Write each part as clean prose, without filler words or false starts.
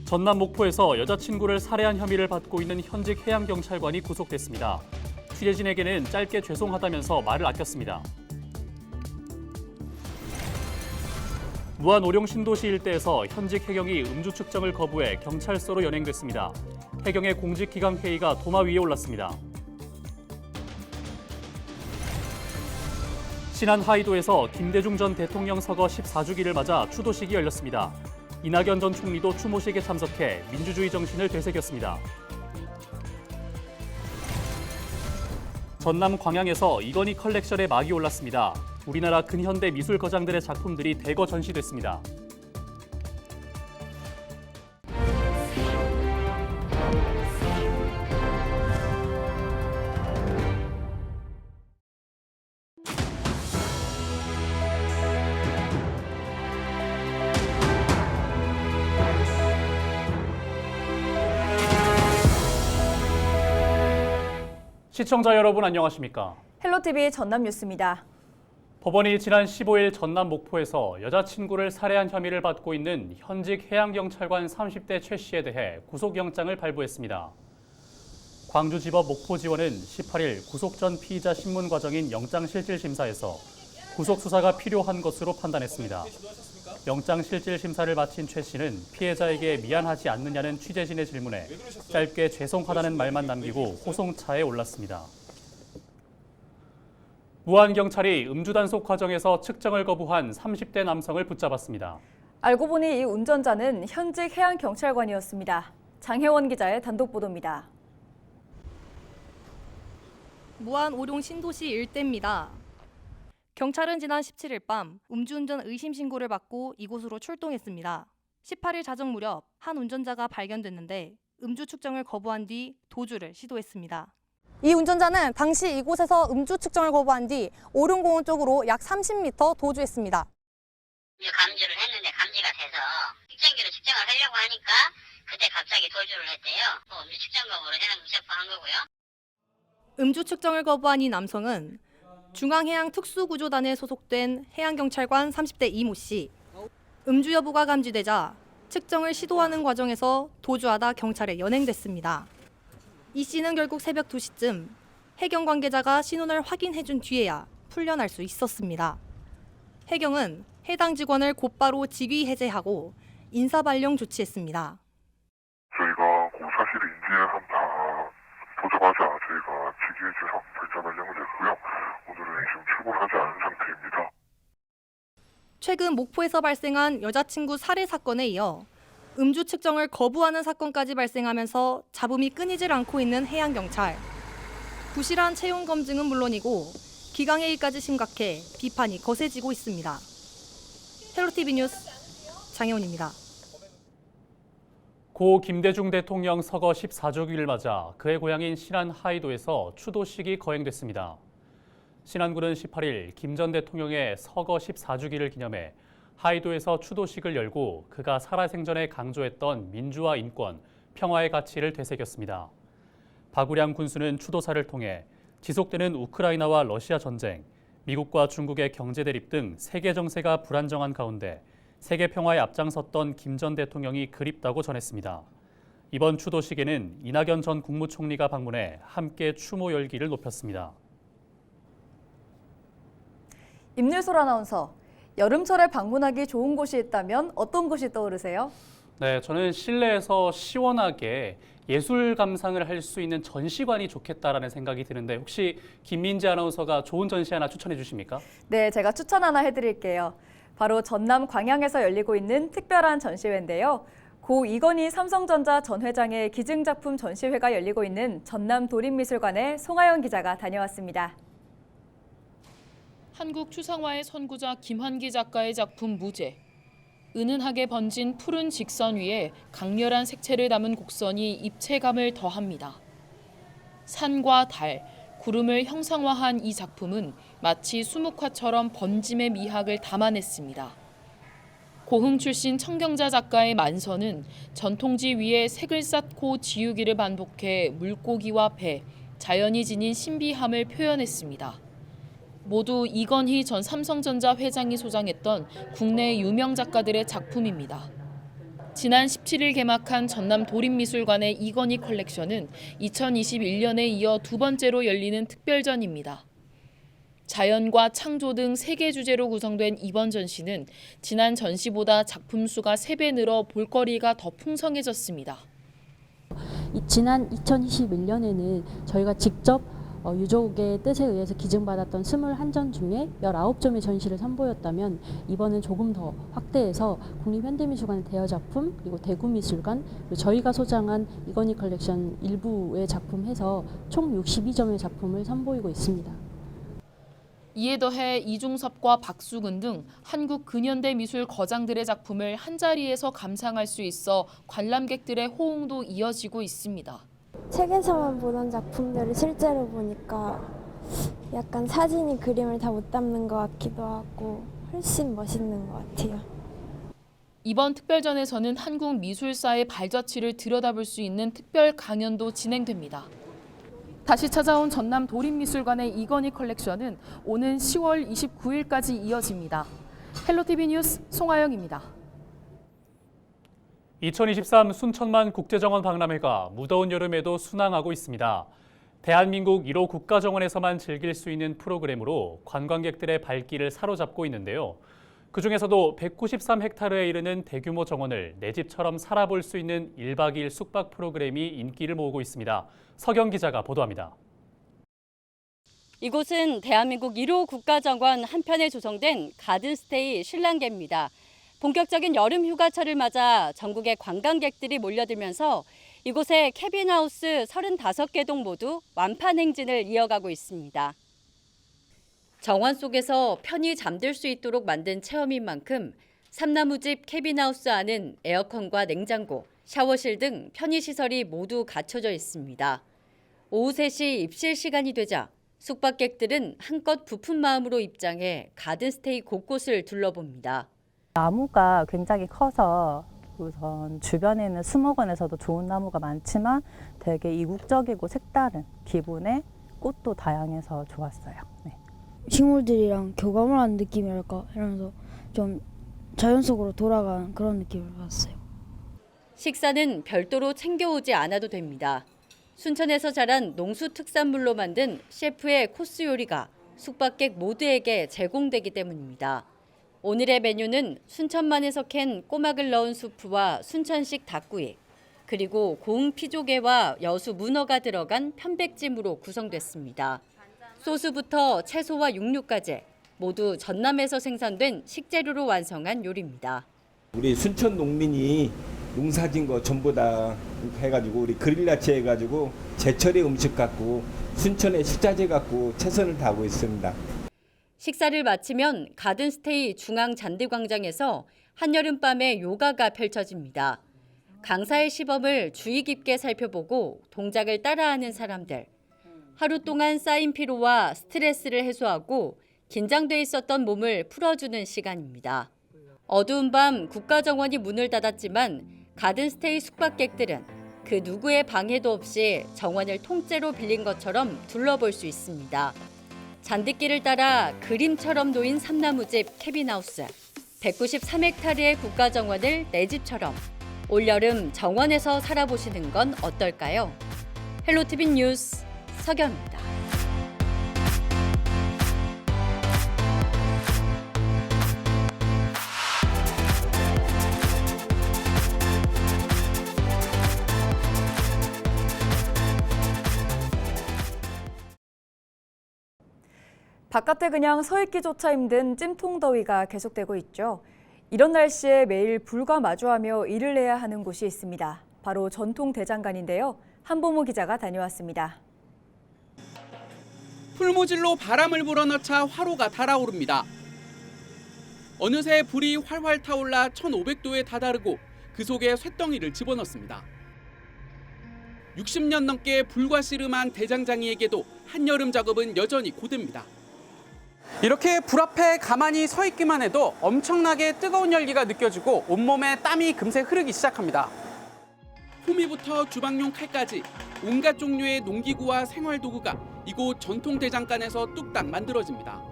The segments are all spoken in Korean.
전남 목포에서 여자친구를 살해한 혐의를 받고 있는 현직 해양경찰관이 구속됐습니다. 취재진에게는 짧게 죄송하다면서 말을 아꼈습니다. 무안 오룡 신도시 일대에서 현직 해경이 음주 측정을 거부해 경찰서로 연행됐습니다. 해경의 공직기강 회의가 도마 위에 올랐습니다. 신안 하이도에서 김대중 전 대통령 서거 14주기를 맞아 추도식이 열렸습니다. 이낙연 전 총리도 추모식에 참석해 민주주의 정신을 되새겼습니다. 전남 광양에서 이건희 컬렉션의 막이 올랐습니다. 우리나라 근현대 미술 거장들의 작품들이 대거 전시됐습니다. 시청자 여러분 안녕하십니까? 헬로티비 전남 뉴스입니다. 법원이 지난 15일 전남 목포에서 여자친구를 살해한 혐의를 받고 있는 현직 해양경찰관 30대 최 씨에 대해 구속영장을 발부했습니다. 광주지법 목포지원은 18일 구속 전 피의자 신문 과정인 영장실질심사에서 구속수사가 필요한 것으로 판단했습니다. 영장실질심사를 마친 최 씨는 피해자에게 미안하지 않느냐는 취재진의 질문에 짧게 죄송하다는 말만 남기고 호송차에 올랐습니다. 무안경찰이 음주 단속 과정에서 측정을 거부한 30대 남성을 붙잡았습니다. 알고 보니 이 운전자는 현직 해양경찰관이었습니다. 장혜원 기자의 단독 보도입니다. 무안 오룡 신도시 일대입니다. 경찰은 지난 17일 밤 음주운전 의심 신고를 받고 이곳으로 출동했습니다. 18일 자정 무렵 한 운전자가 발견됐는데 음주 측정을 거부한 뒤 도주를 시도했습니다. 이 운전자는 당시 이곳에서 음주 측정을 거부한 뒤 오룡공원 쪽으로 약 30m 도주했습니다. 감지를 했는데 감지가 돼서 측정기로 측정을 하려고 하니까 그때 갑자기 도주를 했대요. 음주 측정 거부로 해당 체포한 거고요. 음주 측정을 거부한 이 남성은 중앙해양특수구조단에 소속된 해양경찰관 30대 이모 씨. 음주 여부가 감지되자 측정을 시도하는 과정에서 도주하다 경찰에 연행됐습니다. 이 씨는 결국 새벽 2시쯤 해경 관계자가 신원을 확인해준 뒤에야 풀려날 수 있었습니다. 해경은 해당 직원을 곧바로 직위 해제하고 인사발령 조치했습니다. 저희가 그 사실을 인지한 다 도착하자 저희가 직위 해제 결정을 내고요. 오늘은 지금 출근하지 않은 상태입니다. 최근 목포에서 발생한 여자친구 살해 사건에 이어 음주 측정을 거부하는 사건까지 발생하면서 잡음이 끊이질 않고 있는 해양경찰. 부실한 채용 검증은 물론이고 기강회의까지 심각해 비판이 거세지고 있습니다. 헬로티비 뉴스 장혜원입니다. 고 김대중 대통령 서거 14주기를 맞아 그의 고향인 신안 하이도에서 추도식이 거행됐습니다. 신안군은 18일 김 전 대통령의 서거 14주기를 기념해 하이도에서 추도식을 열고 그가 살아생전에 강조했던 민주화 인권, 평화의 가치를 되새겼습니다. 박우량 군수는 추도사를 통해 지속되는 우크라이나와 러시아 전쟁, 미국과 중국의 경제 대립 등 세계 정세가 불안정한 가운데 세계 평화에 앞장섰던 김 전 대통령이 그립다고 전했습니다. 이번 추도식에는 이낙연 전 국무총리가 방문해 함께 추모 열기를 높였습니다. 임률솔 아나운서, 여름철에 방문하기 좋은 곳이 있다면 어떤 곳이 떠오르세요? 네, 저는 실내에서 시원하게 예술 감상을 할 수 있는 전시관이 좋겠다라는 생각이 드는데 혹시 김민지 아나운서가 좋은 전시 하나 추천해 주십니까? 네, 제가 추천 하나 해드릴게요. 바로 전남 광양에서 열리고 있는 특별한 전시회인데요. 고 이건희 삼성전자 전 회장의 기증작품 전시회가 열리고 있는 전남 도립미술관에 송하영 기자가 다녀왔습니다. 한국 추상화의 선구자 김환기 작가의 작품 무제. 은은하게 번진 푸른 직선 위에 강렬한 색채를 담은 곡선이 입체감을 더합니다. 산과 달, 구름을 형상화한 이 작품은 마치 수묵화처럼 번짐의 미학을 담아냈습니다. 고흥 출신 청경자 작가의 만선은 전통지 위에 색을 쌓고 지우기를 반복해 물고기와 배, 자연이 지닌 신비함을 표현했습니다. 모두 이건희 전 삼성전자 회장이 소장했던 국내 유명 작가들의 작품입니다. 지난 17일 개막한 전남 도립미술관의 이건희 컬렉션은 2021년에 이어 두 번째로 열리는 특별전입니다. 자연과 창조 등 3개 주제로 구성된 이번 전시는 지난 전시보다 작품 수가 3배 늘어 볼거리가 더 풍성해졌습니다. 지난 2021년에는 저희가 직접 유족의 뜻에 의해서 기증받았던 21점 중에 19점의 전시를 선보였다면 이번엔 조금 더 확대해서 국립현대미술관의 대여작품, 그리고 대구미술관, 그리고 저희가 소장한 이건희 컬렉션 일부의 작품 해서 총 62점의 작품을 선보이고 있습니다. 이에 더해 이중섭과 박수근 등 한국 근현대 미술 거장들의 작품을 한자리에서 감상할 수 있어 관람객들의 호응도 이어지고 있습니다. 책에서만 보던 작품들을 실제로 보니까 약간 사진이 그림을 다 못 담는 것 같기도 하고 훨씬 멋있는 것 같아요. 이번 특별전에서는 한국 미술사의 발자취를 들여다볼 수 있는 특별 강연도 진행됩니다. 다시 찾아온 전남 도립미술관의 이건희 컬렉션은 오는 10월 29일까지 이어집니다. 헬로티비 뉴스 송하영입니다. 2023 순천만 국제정원 박람회가 무더운 여름에도 순항하고 있습니다. 대한민국 1호 국가정원에서만 즐길 수 있는 프로그램으로 관광객들의 발길을 사로잡고 있는데요. 그중에서도 193헥타르에 이르는 대규모 정원을 내 집처럼 살아볼 수 있는 1박 2일 숙박 프로그램이 인기를 모으고 있습니다. 서경 기자가 보도합니다. 이곳은 대한민국 1호 국가정원 한편에 조성된 가든스테이 신랑계입니다. 본격적인 여름 휴가철을 맞아 전국의 관광객들이 몰려들면서 이곳의 캐빈하우스 35개 동 모두 완판 행진을 이어가고 있습니다. 정원 속에서 편히 잠들 수 있도록 만든 체험인 만큼 삼나무집 캐빈하우스 안은 에어컨과 냉장고, 샤워실 등 편의시설이 모두 갖춰져 있습니다. 오후 3시 입실 시간이 되자 숙박객들은 한껏 부푼 마음으로 입장해 가든스테이 곳곳을 둘러봅니다. 나무가 굉장히 커서 우선 주변에는 수목원에서도 좋은 나무가 많지만 되게 이국적이고 색다른 기분의 꽃도 다양해서 좋았어요. 네. 식물들이랑 교감을 하는 느낌이랄까 이러면서 좀 자연 속으로 돌아가는 그런 느낌을 받았어요. 식사는 별도로 챙겨오지 않아도 됩니다. 순천에서 자란 농수 특산물로 만든 셰프의 코스 요리가 숙박객 모두에게 제공되기 때문입니다. 오늘의 메뉴는 순천만에서 캔 꼬막을 넣은 수프와 순천식 닭구이, 그리고 고흥 피조개와 여수 문어가 들어간 편백찜으로 구성됐습니다. 소스부터 채소와 육류까지 모두 전남에서 생산된 식재료로 완성한 요리입니다. 우리 순천 농민이 농사진 거 전부 다 해가지고 우리 그릴라치 해가지고 제철의 음식 갖고 순천의 식자재 갖고 최선을 다하고 있습니다. 식사를 마치면 가든스테이 중앙 잔디광장에서 한여름밤의 요가가 펼쳐집니다. 강사의 시범을 주의 깊게 살펴보고 동작을 따라하는 사람들. 하루 동안 쌓인 피로와 스트레스를 해소하고 긴장돼 있었던 몸을 풀어주는 시간입니다. 어두운 밤 국가정원이 문을 닫았지만 가든스테이 숙박객들은 그 누구의 방해도 없이 정원을 통째로 빌린 것처럼 둘러볼 수 있습니다. 잔디길을 따라 그림처럼 놓인 삼나무집 캐빈하우스, 193헥타르의 국가정원을 내 집처럼 올여름 정원에서 살아보시는 건 어떨까요? 헬로티비 뉴스 서경입니다. 바깥에 그냥 서 있기조차 힘든 찜통더위가 계속되고 있죠. 이런 날씨에 매일 불과 마주하며 일을 해야 하는 곳이 있습니다. 바로 전통대장간인데요. 한보무 기자가 다녀왔습니다. 풀무질로 바람을 불어넣자 화로가 달아오릅니다. 어느새 불이 활활 타올라 1500도에 다다르고 그 속에 쇳덩이를 집어넣습니다. 60년 넘게 불과 씨름한 대장장이에게도 한여름 작업은 여전히 고됩니다. 이렇게 불 앞에 가만히 서 있기만 해도 엄청나게 뜨거운 열기가 느껴지고 온몸에 땀이 금세 흐르기 시작합니다. 호미부터 주방용 칼까지 온갖 종류의 농기구와 생활도구가 이곳 전통대장간에서 뚝딱 만들어집니다.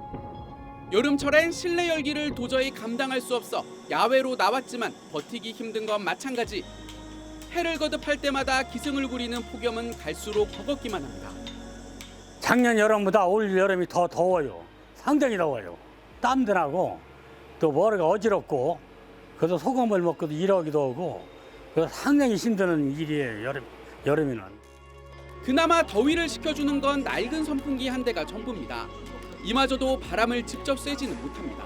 여름철엔 실내 열기를 도저히 감당할 수 없어 야외로 나왔지만 버티기 힘든 건 마찬가지. 해를 거듭할 때마다 기승을 부리는 폭염은 갈수록 버겁기만 합니다. 작년 여름보다 올 여름이 더 더워요. 상당히 더워요. 땀도 나고 또 머리가 어지럽고 그래서 소금을 먹고도 일하기도 하고 그래서 상당히 힘든 일이에요. 여름에는. 그나마 더위를 식혀주는 건 낡은 선풍기 한 대가 전부입니다. 이마저도 바람을 직접 쐬지는 못합니다.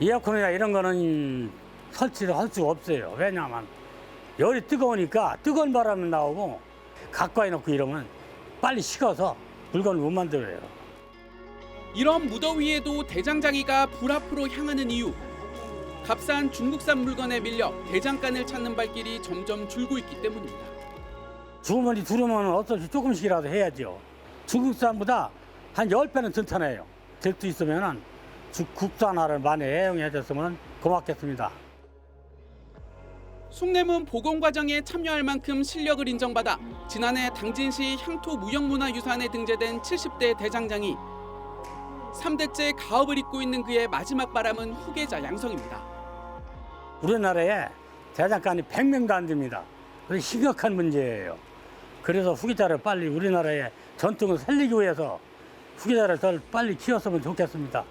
에어컨이나 이런 거는 설치를 할 수가 없어요. 왜냐하면 열이 뜨거우니까 뜨거운 바람이 나오고 가까이 놓고 이러면 빨리 식어서 물건을 못 만들어요. 이런 무더위에도 대장장이가 불 앞으로 향하는 이유. 값싼 중국산 물건에 밀려 대장간을 찾는 발길이 점점 줄고 있기 때문입니다. 주머니 두르면 어떻게 조금씩이라도 해야죠. 중국산보다 한 10배는 튼튼해요. 될 수 있으면 국산화를 많이 애용해 줬으면 고맙겠습니다. 숭례문 복원 과정에 참여할 만큼 실력을 인정받아 지난해 당진시 향토무형문화유산에 등재된 70대 대장장이 3대째 가업을 잇고 있는 그의 마지막 바람은 후계자 양성입니다. 우리나라에 대장간이 100명도 안 됩니다. 그게 심각한 문제예요. 그래서 후계자를 빨리 우리나라의 전통을 살리기 위해서 후계자를 더 빨리 키웠으면 좋겠습니다.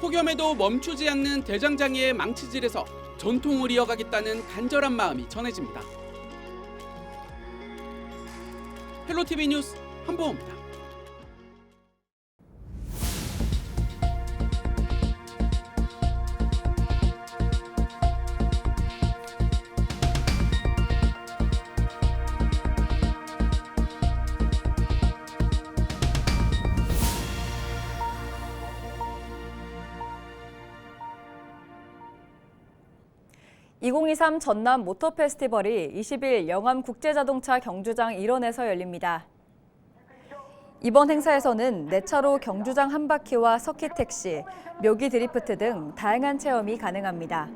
폭염에도 멈추지 않는 대장장이의 망치질에서 전통을 이어가겠다는 간절한 마음이 전해집니다. 헬로티비 뉴스 한보호입니다. (2023) 전남 모터 페스티벌이 20일 영암 국제자동차 경주장 일원에서 열립니다. 이번 행사에서는 내차로 경주장 한 바퀴와 서킷 택시, 묘기 드리프트 등 다양한 체험이 가능합니다.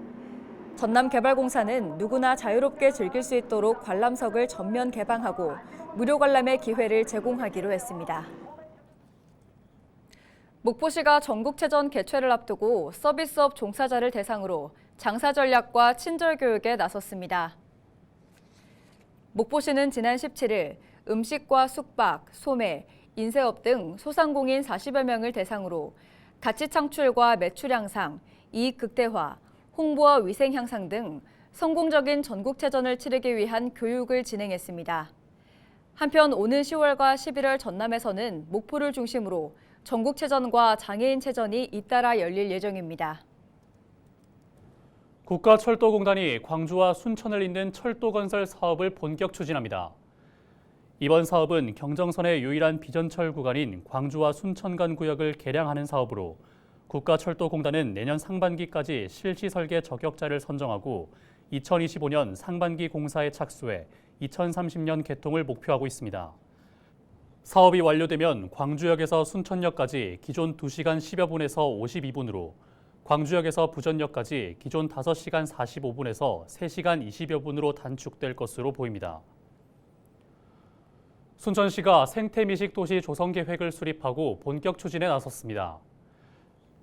전남개발공사는 누구나 자유롭게 즐길 수 있도록 관람석을 전면 개방하고 무료 관람의 기회를 제공하기로 했습니다. 목포시가 전국체전 개최를 앞두고 서비스업 종사자를 대상으로 장사 전략과 친절 교육에 나섰습니다. 목포시는 지난 17일 음식과 숙박, 소매, 인쇄업 등 소상공인 40여 명을 대상으로 가치 창출과 매출 향상, 이익 극대화, 홍보와 위생 향상 등 성공적인 전국체전을 치르기 위한 교육을 진행했습니다. 한편 오는 10월과 11월 전남에서는 목포를 중심으로 전국체전과 장애인체전이 잇따라 열릴 예정입니다. 국가철도공단이 광주와 순천을 잇는 철도 건설 사업을 본격 추진합니다. 이번 사업은 경정선의 유일한 비전철 구간인 광주와 순천 간 구역을 개량하는 사업으로 국가철도공단은 내년 상반기까지 실시 설계 저격자를 선정하고 2025년 상반기 공사에 착수해 2030년 개통을 목표하고 있습니다. 사업이 완료되면 광주역에서 순천역까지 기존 2시간 10여 분에서 52분으로 광주역에서 부전역까지 기존 5시간 45분에서 3시간 20여 분으로 단축될 것으로 보입니다. 순천시가 생태미식 도시 조성 계획을 수립하고 본격 추진에 나섰습니다.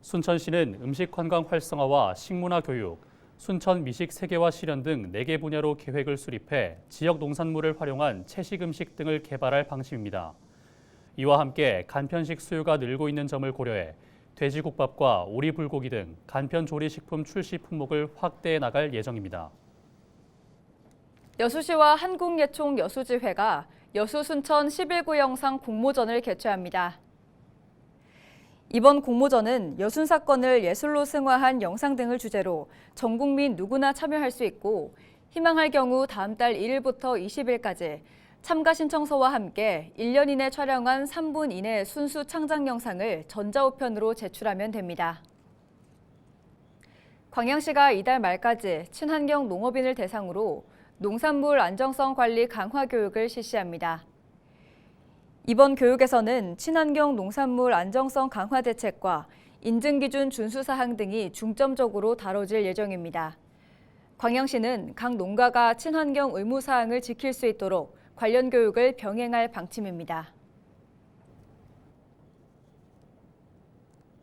순천시는 음식 관광 활성화와 식문화 교육, 순천 미식 세계화 실현 등 4개 분야로 계획을 수립해 지역 농산물을 활용한 채식 음식 등을 개발할 방침입니다. 이와 함께 간편식 수요가 늘고 있는 점을 고려해 돼지국밥과 오리불고기 등 간편 조리식품 출시 품목을 확대해 나갈 예정입니다. 여수시와 한국예총 여수지회가 여수 순천 11구 영상 공모전을 개최합니다. 이번 공모전은 여순 사건을 예술로 승화한 영상 등을 주제로 전 국민 누구나 참여할 수 있고 희망할 경우 다음 달 1일부터 20일까지 참가 신청서와 함께 1년 이내 촬영한 3분 이내 순수 창작 영상을 전자우편으로 제출하면 됩니다. 광양시가 이달 말까지 친환경 농업인을 대상으로 농산물 안정성 관리 강화 교육을 실시합니다. 이번 교육에서는 친환경 농산물 안정성 강화 대책과 인증기준 준수 사항 등이 중점적으로 다뤄질 예정입니다. 광양시는 각 농가가 친환경 의무 사항을 지킬 수 있도록 관련 교육을 병행할 방침입니다.